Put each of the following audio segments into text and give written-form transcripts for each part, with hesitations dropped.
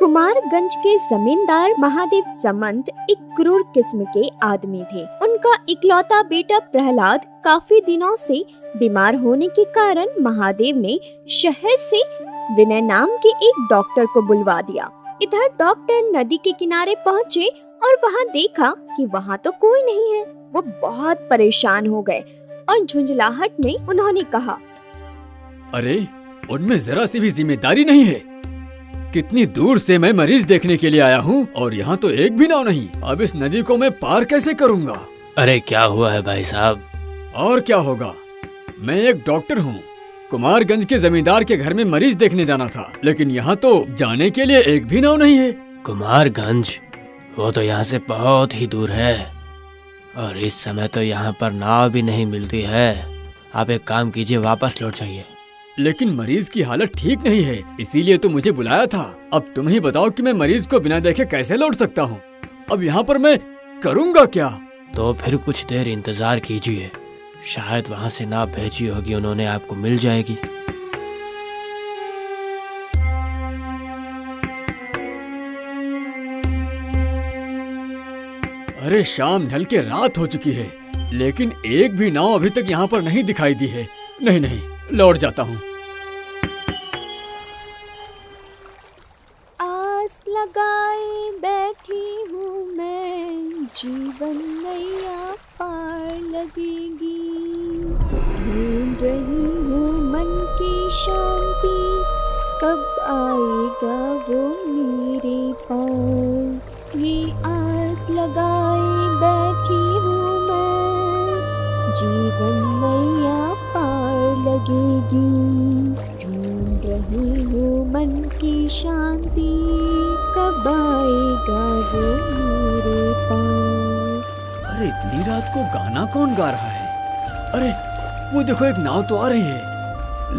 कुमारगंज के जमींदार महादेव सामंत एक क्रूर किस्म के आदमी थे। उनका इकलौता बेटा प्रहलाद काफी दिनों से बीमार होने के कारण महादेव ने शहर से विनय नाम के एक डॉक्टर को बुलवा दिया। इधर डॉक्टर नदी के किनारे पहुँचे और वहाँ देखा कि वहाँ तो कोई नहीं है। वो बहुत परेशान हो गए और झुंझलाहट में उन्होंने कहा, अरे उनमें जरा सी भी जिम्मेदारी नहीं है। कितनी दूर से मैं मरीज देखने के लिए आया हूँ और यहाँ तो एक भी नाव नहीं। अब इस नदी को मैं पार कैसे करूँगा? अरे क्या हुआ है भाई साहब? और क्या होगा, मैं एक डॉक्टर हूँ। कुमारगंज के जमींदार के घर में मरीज देखने जाना था, लेकिन यहाँ तो जाने के लिए एक भी नाव नहीं है। कुमारगंज? वो तो यहाँ से बहुत ही दूर है और इस समय तो यहाँ पर नाव भी नहीं मिलती है। आप एक काम कीजिए, वापस लौट जाइए। लेकिन मरीज की हालत ठीक नहीं है, इसीलिए तो मुझे बुलाया था। अब तुम ही बताओ कि मैं मरीज को बिना देखे कैसे लौट सकता हूँ? अब यहाँ पर मैं करूँगा क्या? तो फिर कुछ देर इंतजार कीजिए, शायद वहाँ से नाव भेजी होगी उन्होंने, आपको मिल जाएगी। अरे शाम ढल के रात हो चुकी है, लेकिन एक भी नाव अभी तक यहाँ पर नहीं दिखाई दी है। नहीं, लौट जाता हूँ। आस लगाए बैठी हूँ मैं, जीवन नैया पार लगेगी। ढूंढ रही हूँ मन की शांति, कब आएगा वो मेरे पास। ये आस लगाए बैठी हूँ मैं, जीवन नैया पार लगेगी। ढूंढ रही हूँ मन की शांति, कब आएगा वो मेरे पास। अरे इतनी रात को गाना कौन गा रहा है? अरे वो देखो, एक नाव तो आ रही है।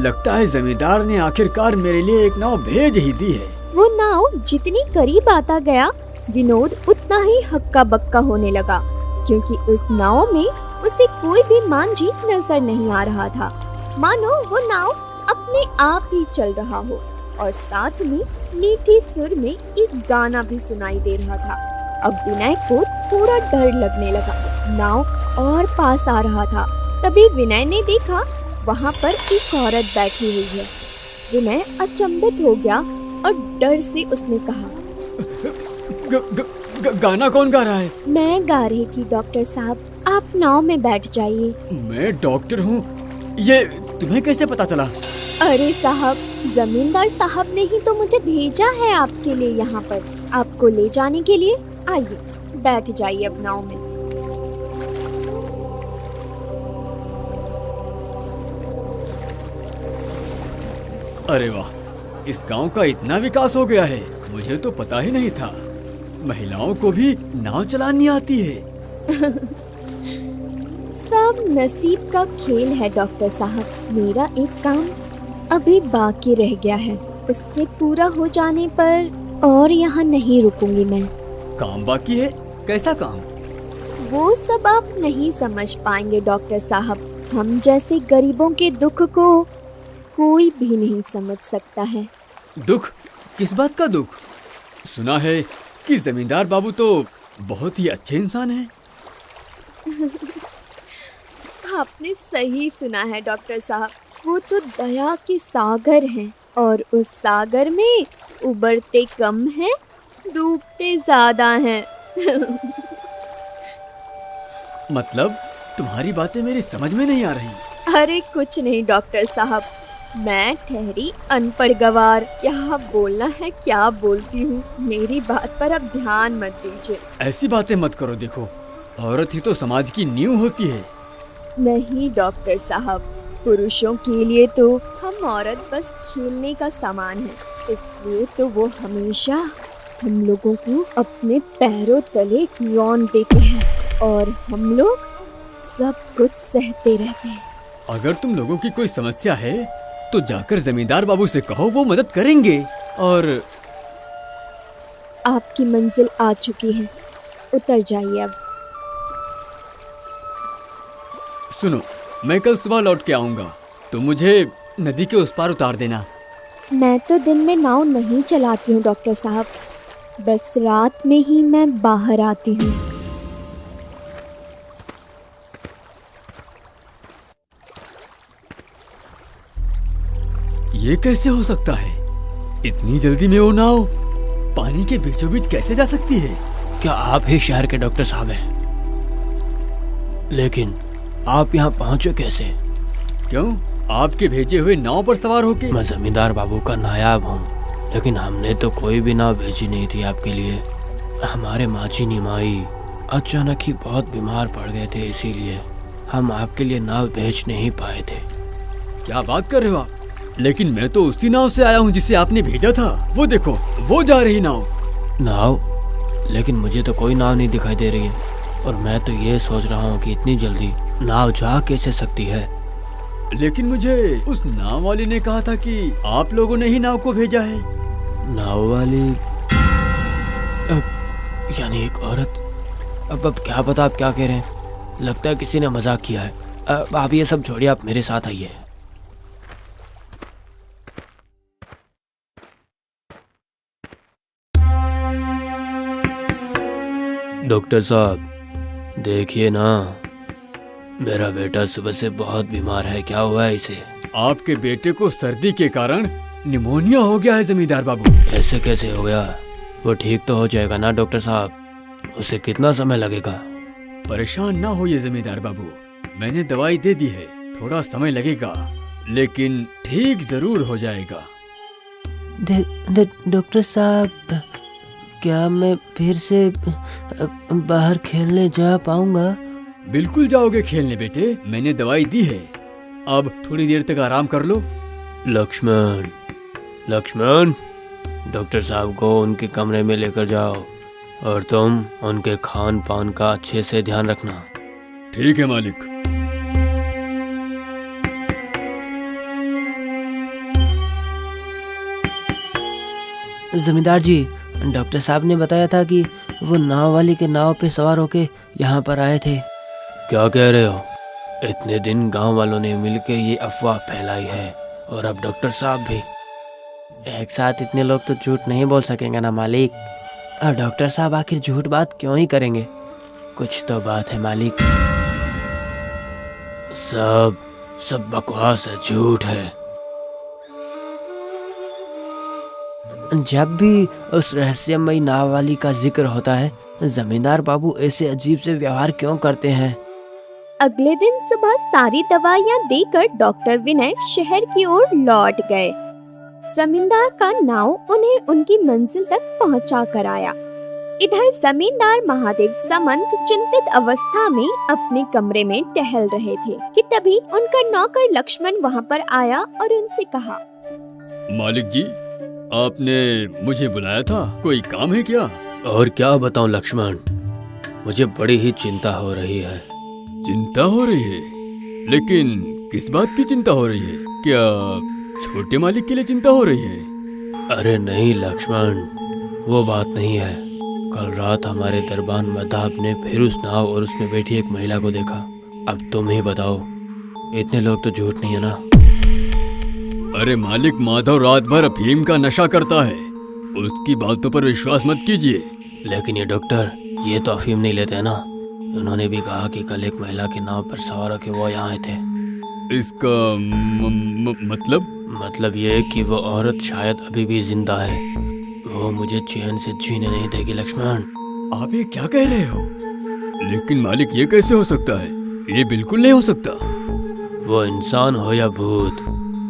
लगता है जमींदार ने आखिरकार मेरे लिए एक नाव भेज ही दी है। वो नाव जितनी करीब आता गया, विनोद उतना ही हक्का बक्का होने लगा, क्योंकि उस नाव में उसे कोई भी मांझी नजर नहीं आ रहा था। मानो वो नाव अपने आप ही चल रहा हो और साथ में मीठी सुर में एक गाना भी सुनाई दे रहा था। अब विनय को थोड़ा डर लगने लगा। नाव और पास आ रहा था। तभी विनय ने देखा वहाँ पर एक औरत बैठी हुई है। विनय अचंभित हो गया और डर से उसने कहा, गाना कौन गा रहा है? मैं गा रही थी डॉक्टर साहब, आप नाव में बैठ जाइए। मैं डॉक्टर हूँ, ये तुम्हें कैसे पता चला? अरे साहब, जमींदार साहब ने ही तो मुझे भेजा है आपके लिए यहाँ पर, आपको ले जाने के लिए। आइए बैठ जाइए अब नाव में। अरे वाह, इस गांव का इतना विकास हो गया है, मुझे तो पता ही नहीं था। महिलाओं को भी नाव चलानी आती है। सब नसीब का खेल है डॉक्टर साहब। मेरा एक काम अभी बाकी रह गया है, उसके पूरा हो जाने पर और यहाँ नहीं रुकूंगी मैं। काम बाकी है? कैसा काम? वो सब आप नहीं समझ पाएंगे डॉक्टर साहब। हम जैसे गरीबों के दुख को कोई भी नहीं समझ सकता है। दुख? किस बात का दुख? सुना है कि जमींदार बाबू तो बहुत ही अच्छे इंसान हैं। आपने सही सुना है डॉक्टर साहब, वो तो दया के सागर हैं और उस सागर में उबरते कम हैं, डूबते ज्यादा हैं। मतलब तुम्हारी बातें मेरी समझ में नहीं आ रही। अरे कुछ नहीं डॉक्टर साहब, मैं ठहरी अनपढ़ गवार, क्या बोलना है क्या बोलती हूँ। मेरी बात पर अब ध्यान मत दीजिए। ऐसी बातें मत करो, देखो औरत ही तो समाज की नींव होती है। नहीं डॉक्टर साहब, पुरुषों के लिए तो हम औरत बस खेलने का सामान है, इसलिए तो वो हमेशा हम लोगों को अपने पैरों तले रौंद देते हैं और हम लोग सब कुछ सहते रहते हैं। अगर तुम लोगों की कोई समस्या है तो जाकर जमींदार बाबू से कहो, वो मदद करेंगे। और आपकी मंजिल आ चुकी है, उतर जाइए अब। सुनो, मैं कल सुबह लौट के आऊंगा, तो मुझे नदी के उस पार उतार देना। मैं तो दिन में नाव नहीं चलाती हूँ डॉक्टर साहब, बस रात में ही मैं बाहर आती हूँ। ये कैसे हो सकता है? इतनी जल्दी में वो नाव पानी के बीचों बीच कैसे जा सकती है? क्या आप ही शहर के डॉक्टर साहब हैं? लेकिन आप यहाँ पहुँचे कैसे? क्यों, आपके भेजे हुए नाव पर सवार होके? मैं जमींदार बाबू का नायाब हूँ, लेकिन हमने तो कोई भी नाव भेजी नहीं थी आपके लिए। हमारे माची निमाई अचानक ही बहुत बीमार पड़ गए थे, इसीलिए हम आपके लिए नाव भेज नहीं पाए थे। क्या बात कर रहे हो आप? लेकिन मैं तो उसी नाव से आया हूँ जिसे आपने भेजा था। वो देखो, वो जा रही नाव। नाव? लेकिन मुझे तो कोई नाव नहीं दिखाई दे रही है, और मैं तो ये सोच रहा हूँ कि इतनी जल्दी नाव जा कैसे सकती है। लेकिन मुझे उस नाव वाली ने कहा था कि आप लोगों ने ही नाव को भेजा है। नाव वाली? यानी एक औरत? अब क्या पता आप क्या कह रहे हैं। लगता है किसी ने मजाक किया है। आप ये सब छोड़िए, आप मेरे साथ आइए। डॉक्टर साहब देखिए ना, मेरा बेटा सुबह से बहुत बीमार है। क्या हुआ है इसे? आपके बेटे को सर्दी के कारण निमोनिया हो गया है जमींदार बाबू। ऐसे कैसे हो गया? वो ठीक तो हो जाएगा ना डॉक्टर साहब? उसे कितना समय लगेगा? परेशान ना होइए जमींदार बाबू, मैंने दवाई दे दी है। थोड़ा समय लगेगा, लेकिन ठीक जरूर हो जाएगा। डॉक्टर साहब, क्या मैं फिर से बाहर खेलने जा पाऊंगा? बिल्कुल जाओगे खेलने बेटे, मैंने दवाई दी है। अब थोड़ी देर तक आराम कर लो। लक्ष्मण, लक्ष्मण, डॉक्टर साहब को उनके कमरे में लेकर जाओ, और तुम उनके खान पान का अच्छे से ध्यान रखना। ठीक है मालिक। जमींदार जी, डॉक्टर साहब ने बताया था कि वो नाव वाली के नाव पे सवार होके यहाँ पर आए थे। क्या कह रहे हो? इतने दिन गांव वालों ने मिलकर ये अफवाह फैलाई है, और अब डॉक्टर साहब भी। एक साथ इतने लोग तो झूठ नहीं बोल सकेंगे ना मालिक। और डॉक्टर साहब आखिर झूठ बात क्यों ही करेंगे? कुछ तो बात है मालिक। सब बकवास है, झूठ है। जब भी उस रहस्यमयी नाव वाली का जिक्र होता है, जमींदार बाबू ऐसे अजीब से व्यवहार क्यों करते हैं? अगले दिन सुबह सारी दवाइयाँ देकर डॉक्टर विनय शहर की ओर लौट गए। जमींदार का नाव उन्हें उनकी मंजिल तक पहुंचा कर आया। इधर जमींदार महादेव समंत चिंतित अवस्था में अपने कमरे में टहल रहे थे कि तभी उनका नौकर लक्ष्मण वहां पर आया और उनसे कहा, मालिक जी, आपने मुझे बुलाया था, कोई काम है क्या? और क्या बताऊं लक्ष्मण, मुझे बड़ी ही चिंता हो रही है। चिंता हो रही है? लेकिन किस बात की चिंता हो रही है? क्या छोटे मालिक के लिए चिंता हो रही है? अरे नहीं लक्ष्मण, वो बात नहीं है। कल रात हमारे दरबान मदाब ने फिर उस नाव और उसमें बैठी एक महिला को देखा। अब तुम ही बताओ, इतने लोग तो झूठ नहीं है ना? अरे मालिक, माधव रात भर अफीम का नशा करता है, उसकी बातों पर विश्वास मत कीजिए। लेकिन ये डॉक्टर, ये तो अफीम नहीं लेते हैं ना? उन्होंने भी कहा कि कल एक महिला के नाव पर सवार होकर वो यहाँ आए थे। इसका मतलब ये कि वो औरत शायद अभी भी जिंदा है। वो मुझे चैन से जीने नहीं देगी लक्ष्मण। आप ये क्या कह रहे हो? लेकिन मालिक, ये कैसे हो सकता है? ये बिल्कुल नहीं हो सकता। वो इंसान हो या भूत,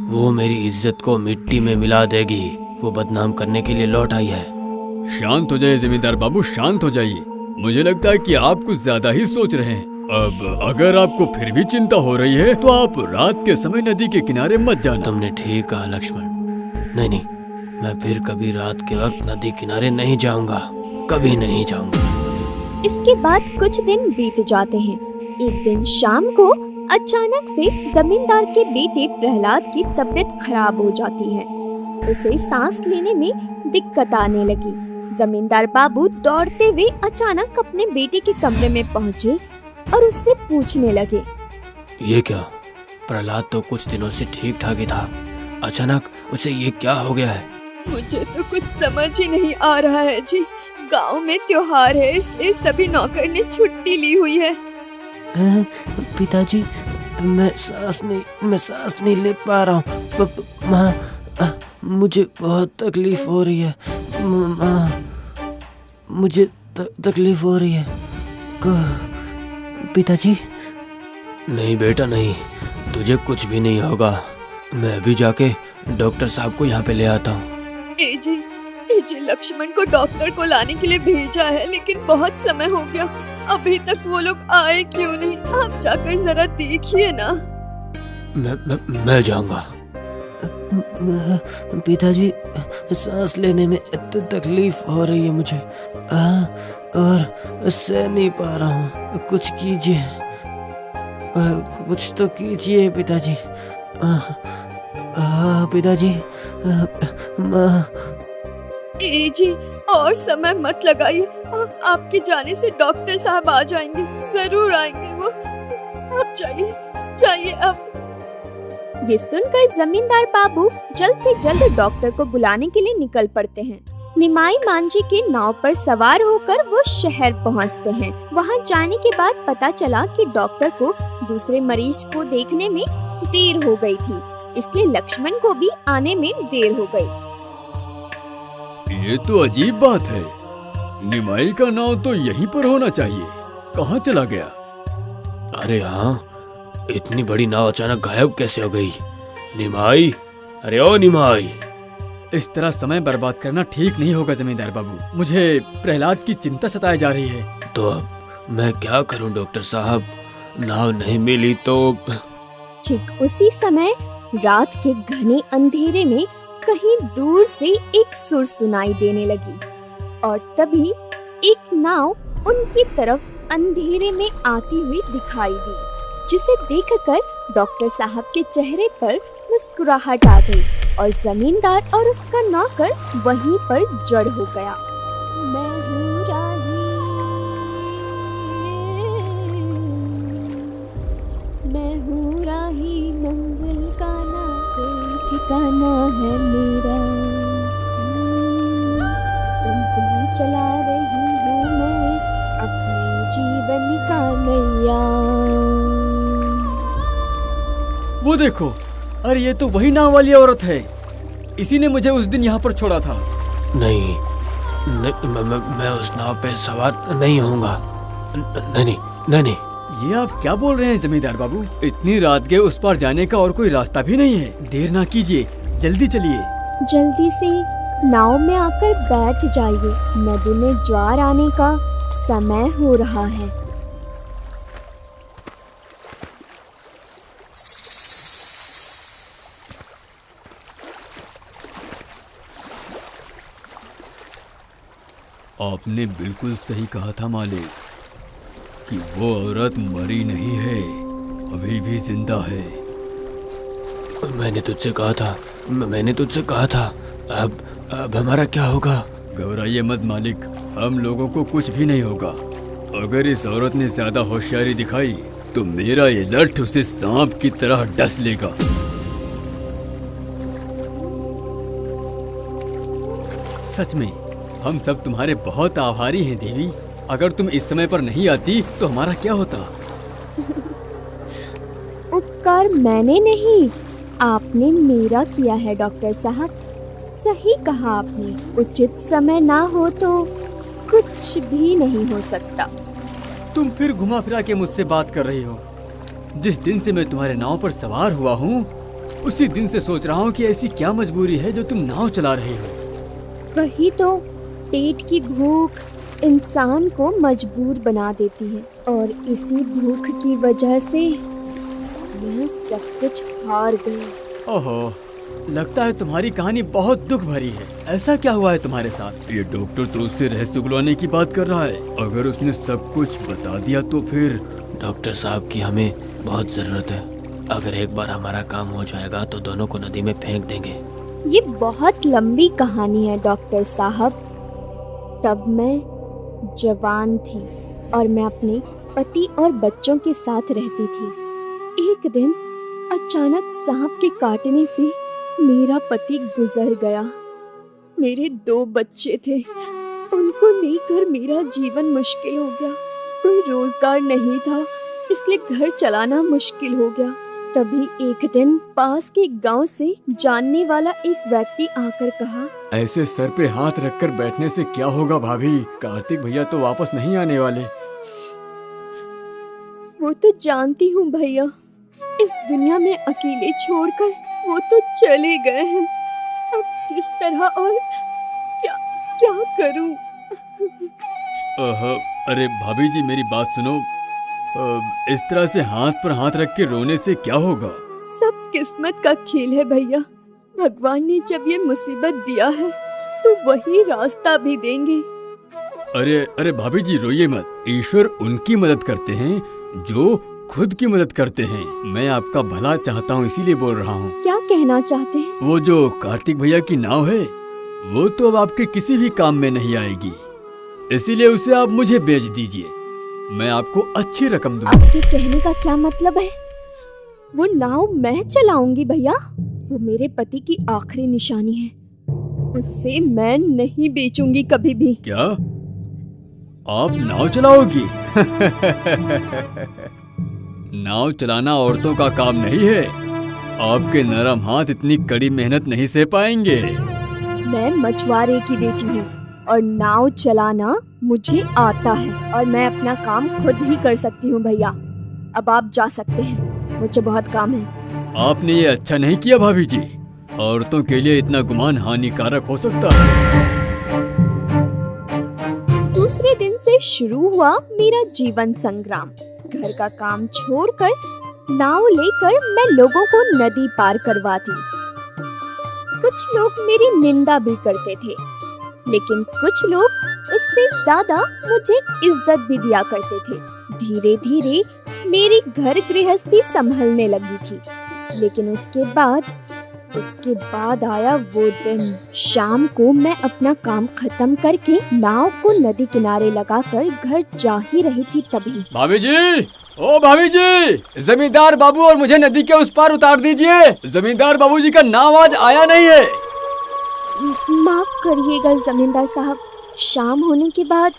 वो मेरी इज्जत को मिट्टी में मिला देगी। वो बदनाम करने के लिए लौट आई है। शांत हो जाइए जमींदार बाबू, शांत हो जाइए। मुझे लगता है कि आप कुछ ज्यादा ही सोच रहे हैं। अब अगर आपको फिर भी चिंता हो रही है तो आप रात के समय नदी के किनारे मत जाना। तुमने ठीक कहा लक्ष्मण। नहीं, मैं फिर कभी रात के वक्त नदी किनारे नहीं जाऊंगा, कभी नहीं जाऊंगा। इसके बाद कुछ दिन बीत जाते हैं। एक दिन शाम को अचानक से जमींदार के बेटे प्रहलाद की तबीयत खराब हो जाती है। उसे सांस लेने में दिक्कत आने लगी। जमींदार बाबू दौड़ते हुए अचानक अपने बेटे के कमरे में पहुंचे और उससे पूछने लगे, ये क्या? प्रहलाद तो कुछ दिनों से ठीक ठाक ही था, अचानक उसे ये क्या हो गया है? मुझे तो कुछ समझ ही नहीं आ रहा है जी। गांव में त्योहार है, इसलिए सभी नौकर ने छुट्टी ली हुई है। पिताजी, मैं सांस नहीं ले पा रहा हूँ। माँ, मुझे बहुत तकलीफ हो रही है। माँ, मुझे तकलीफ हो रही है। पिताजी। नहीं बेटा नहीं, तुझे कुछ भी नहीं होगा। मैं अभी जाके डॉक्टर साहब को यहाँ पे ले आता हूँ। ए जी, लक्ष्मण को डॉक्टर को लाने के लिए भेजा है, लेकिन बहुत समय हो गया, अभी तक वो लोग आए क्यों नहीं? आप जाकर जरा देखिए ना। मैं जाऊंगा। पिताजी, सांस लेने में इतनी तकलीफ हो रही है मुझे, और सह नहीं पा रहा हूँ। कुछ कीजिए, कुछ तो कीजिए पिताजी। पिताजी। माँ। ए जी, और समय मत लगाइए, आपके जाने से डॉक्टर साहब आ जाएंगे, जरूर आएंगे वो। आप जाइए अब। ये सुनकर जमींदार बाबू जल्द से जल्द डॉक्टर को बुलाने के लिए निकल पड़ते हैं। निमाई मांझी के नाव पर सवार होकर वो शहर पहुंचते हैं। वहां जाने के बाद पता चला कि डॉक्टर को दूसरे मरीज को देखने में देर हो गई थी, इसलिए लक्ष्मण को भी आने में देर हो गई। ये तो अजीब बात है, निमाई का नाव तो यहीं पर होना चाहिए, कहाँ चला गया? अरे हाँ, इतनी बड़ी नाव अचानक गायब कैसे हो गई? निमाई, अरे ओ निमाई। इस तरह समय बर्बाद करना ठीक नहीं होगा जमींदार बाबू। मुझे प्रहलाद की चिंता सताई जा रही है। तो अब मैं क्या करूं डॉक्टर साहब? नाव नहीं मिली तो? ठीक उसी समय रात के घने अंधेरे में कहीं दूर से एक सुर सुनाई देने लगी, और तभी एक नाव उनकी तरफ अंधेरे में आती हुई दिखाई दी, जिसे देखकर डॉक्टर साहब के चेहरे पर मुस्कुराहट आ गई और जमींदार और उसका नौकर वहीं पर जड़ हो गया। मैं हूँ राही, मैं हूँ राही, मंजिल का ना कोई ठिकाना है मेरा। तुम भी चला रही हूँ मैं अपने जीवन का नैया। वो देखो, अरे ये तो वही नाव वाली औरत है, इसी ने मुझे उस दिन यहाँ पर छोड़ा था। नहीं, मैं उस नाव पे सवार नहीं होऊंगा। नहीं। ये आप क्या बोल रहे हैं जमींदार बाबू? इतनी रात के उस पार जाने का और कोई रास्ता भी नहीं है। देर ना कीजिए, जल्दी चलिए। जल्दी से नाव में आकर बैठ जाइए, नदी में ज्वार आने का समय हो रहा है। आपने बिल्कुल सही कहा था मालिक कि वो औरत मरी नहीं है, अभी भी जिंदा है। मैंने तुझसे कहा था। अब हमारा क्या होगा? घबराइए मत मालिक, हम लोगों को कुछ भी नहीं होगा। अगर इस औरत ने ज्यादा होशियारी दिखाई तो मेरा ये लठ उसे सांप की तरह डस लेगा। सच में हम सब तुम्हारे बहुत आभारी हैं देवी। अगर तुम इस समय पर नहीं आती तो हमारा क्या होता? उपकार मैंने नहीं, आपने मेरा किया है डॉक्टर साहब। सही कहा आपने, उचित समय ना हो तो कुछ भी नहीं हो सकता। तुम फिर घुमा फिरा के मुझसे बात कर रही हो। जिस दिन से मैं तुम्हारे नाव पर सवार हुआ हूँ, उसी दिन से सोच रहा हूँ कि ऐसी क्या मजबूरी है जो तुम नाव चला रही हो। वही तो, पेट की भूख इंसान को मजबूर बना देती है, और इसी भूख की वजह से मैं सब कुछ हार गई। ओहो, लगता है तुम्हारी कहानी बहुत दुख भरी है। ऐसा क्या हुआ है तुम्हारे साथ? ये डॉक्टर तो उससे रहस्य उगलवाने की बात कर रहा है। अगर उसने सब कुछ बता दिया तो फिर? डॉक्टर साहब की हमें बहुत जरूरत है। अगर एक बार हमारा काम हो जाएगा तो दोनों को नदी में फेंक देंगे। ये बहुत लंबी कहानी है डॉक्टर साहब। तब मैं जवान थी और मैं अपने पति और बच्चों के साथ रहती थी। एक दिन अचानक सांप के काटने से मेरा पति गुजर गया। मेरे 2 बच्चे थे, उनको लेकर मेरा जीवन मुश्किल हो गया। कोई रोजगार नहीं था, इसलिए घर चलाना मुश्किल हो गया। तभी एक दिन पास के गांव से जानने वाला एक व्यक्ति आकर कहा, ऐसे सर पे हाथ रखकर बैठने से क्या होगा भाभी? कार्तिक भैया तो वापस नहीं आने वाले। वो तो जानती हूँ भैया, इस दुनिया में अकेले छोड़कर वो तो चले गए हैं। अब किस तरह और क्या क्या करूं? अरे भाभी जी, मेरी बात सुनो। इस तरह से हाथ पर हाथ रख के रोने से क्या होगा? सब किस्मत का खेल है भैया। भगवान ने जब ये मुसीबत दिया है तो वही रास्ता भी देंगे। अरे भाभी जी, रोइए मत। ईश्वर उनकी मदद करते हैं जो खुद की मदद करते हैं। मैं आपका भला चाहता हूँ, इसीलिए बोल रहा हूँ। क्या कहना चाहते हैं? वो जो कार्तिक भैया की नाव है, वो तो अब आपके किसी भी काम में नहीं आएगी, इसीलिए उसे आप मुझे बेच दीजिए। मैं आपको अच्छी रकम दूंगा। आपके कहने का क्या मतलब है? वो नाव मैं चलाऊंगी भैया। वो मेरे पति की आखिरी निशानी है, उससे मैं नहीं बेचूंगी कभी भी। क्या आप नाव चलाओगी? नाव चलाना औरतों का काम नहीं है। आपके नरम हाथ इतनी कड़ी मेहनत नहीं सह पाएंगे। मैं मछुआरे की बेटी हूँ और नाव चलाना मुझे आता है और मैं अपना काम खुद ही कर सकती हूँ भैया। अब आप जा सकते हैं, मुझे बहुत काम है। आपने ये अच्छा नहीं किया भाभी जी। औरतों के लिए इतना गुमान हानिकारक हो सकता है। दूसरे दिन से शुरू हुआ मेरा जीवन संग्राम। घर का काम छोड़कर नाव लेकर मैं लोगों को नदी पार करवाती। कुछ लोग मेरी निंदा भी करते थे, लेकिन कुछ लोग उससे ज्यादा मुझे इज्जत भी दिया करते थे। धीरे धीरे मेरी घर गृहस्थी संभलने लगी थी, लेकिन उसके बाद आया वो दिन। शाम को मैं अपना काम खत्म करके नाव को नदी किनारे लगाकर घर जा ही रही थी, तभी भाभी जी, ओ भाभी जी, जमींदार बाबू और मुझे नदी के उस पार उतार दीजिए। जमींदार बाबूजी का नाव आज आया नहीं है। माफ करिएगा जमींदार साहब, शाम होने के बाद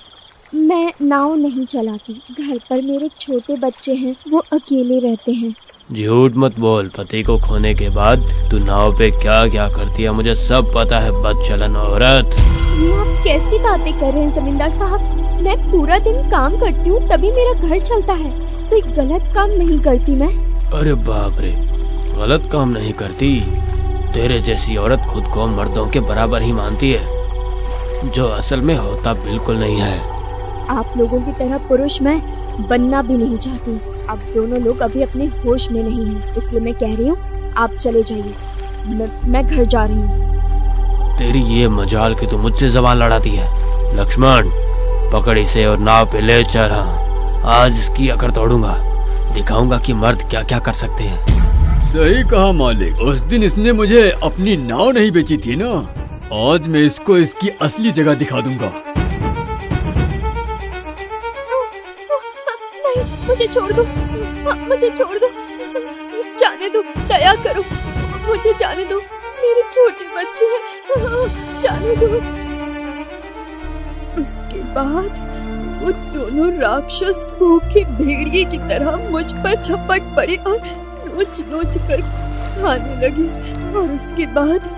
मैं नाव नहीं चलाती। घर पर मेरे छोटे बच्चे हैं, वो अकेले रहते हैं। झूठ मत बोल। पति को खोने के बाद तू नाव पे क्या क्या करती है मुझे सब पता है, बदचलन औरत। ये आप कैसी बातें कर रहे हैं जमींदार साहब? मैं पूरा दिन काम करती हूँ तभी मेरा घर चलता है, कोई गलत काम नहीं करती मैं। अरे बाप रे, गलत काम नहीं करती? तेरे जैसी औरत खुद को मर्दों के बराबर ही मानती है, जो असल में होता बिल्कुल नहीं है। आप लोगों की तरह पुरुष मैं बनना भी नहीं चाहती। अब दोनों लोग अभी अपने होश में नहीं हैं, इसलिए मैं कह रही हूँ आप चले जाइए। मैं घर जा रही हूँ। तेरी ये मजाल कि तू मुझसे जबान लड़ाती है। लक्ष्मण, पकड़ इसे और नाव पे ले चल। आज इसकी अकड़ तोड़ूंगा, दिखाऊंगा कि मर्द क्या क्या कर सकते हैं। सही कहा मालिक, उस दिन इसने मुझे अपनी नाव नहीं बेची थी ना, आज मैं इसको इसकी असली जगह दिखा दूंगा। नहीं, मुझे छोड़ दो, मुझे छोड़ दो, जाने दो, दया करो, मुझे जाने दो, मेरे छोटे बच्चे हैं, जाने दो। उसके बाद वो दोनों राक्षस भूखे भेड़िए की तरह मुझ पर झपट पड़े और नोच नोच कर खाने लगे। और उसके बाद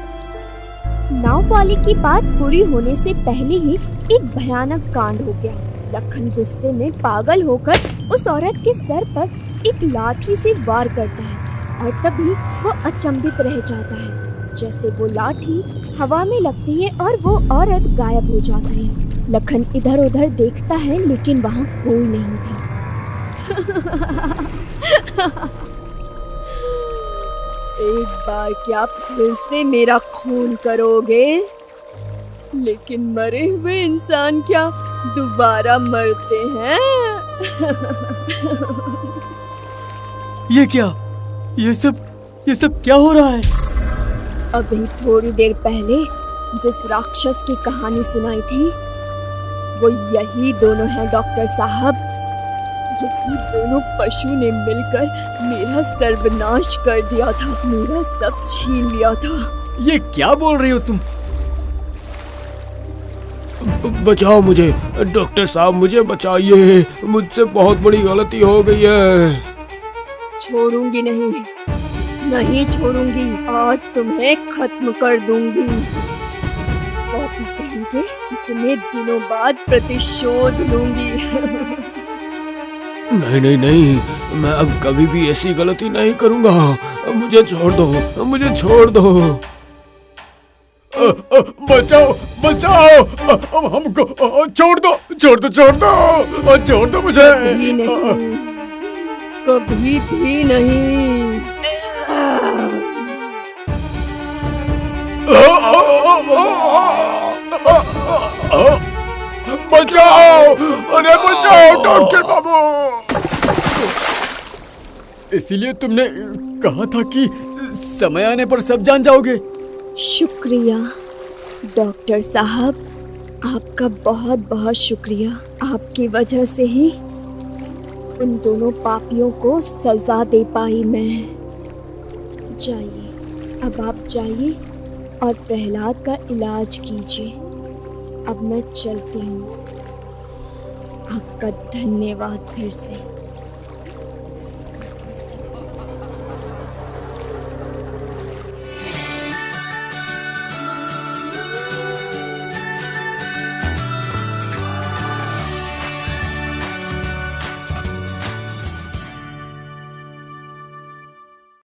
नाव वाले की बात पूरी होने से पहले ही एक भयानक कांड हो गया। लखन गुस्से में पागल होकर उस औरत के सर पर एक लाठी से वार करता है और तभी वो अचंभित रह जाता है। जैसे वो लाठी हवा में लगती है और वो औरत गायब हो जाती है। लखन इधर उधर देखता है लेकिन वहाँ कोई नहीं था। एक बार क्या फिर से मेरा खून करोगे? लेकिन मरे हुए इंसान क्या दोबारा मरते हैं? ये क्या? ये सब क्या हो रहा है? अभी थोड़ी देर पहले जिस राक्षस की कहानी सुनाई थी वो यही दोनों हैं डॉक्टर साहब। यही दोनों पशु ने मिलकर मेरा सर्वनाश कर दिया था, मेरा सब छीन लिया था। ये क्या बोल रही हो तुम? बचाओ मुझे, डॉक्टर साहब मुझे बचाइए, मुझसे बहुत बड़ी गलती हो गई है। छोड़ूंगी नहीं, नहीं छोड़ूंगी, आज तुम्हें खत्म कर दूंगी। पापी कहेंगे, इतने दिनों बाद प्रतिशोध लूंगी। नहीं नहीं नहीं, मैं अब कभी भी ऐसी गलती नहीं करूंगा। मुझे छोड़ दो, मुझे छोड़ दो। बचाओ बचाओ, हमको छोड़ दो, छोड़ दो, छोड़ दो, छोड़ दो मुझे। कभी नहीं, कभी भी नहीं। बचाओ, अरे बचाओ डॉक्टर बाबू। इसीलिए तुमने कहा था कि समय आने पर सब जान जाओगे। शुक्रिया डॉक्टर साहब, आपका बहुत बहुत शुक्रिया। आपकी वजह से ही उन दोनों पापियों को सजा दे पाई मैं। जाइए, अब आप जाइए और प्रहलाद का इलाज कीजिए। अब मैं चलती हूँ। आपका धन्यवाद फिर से।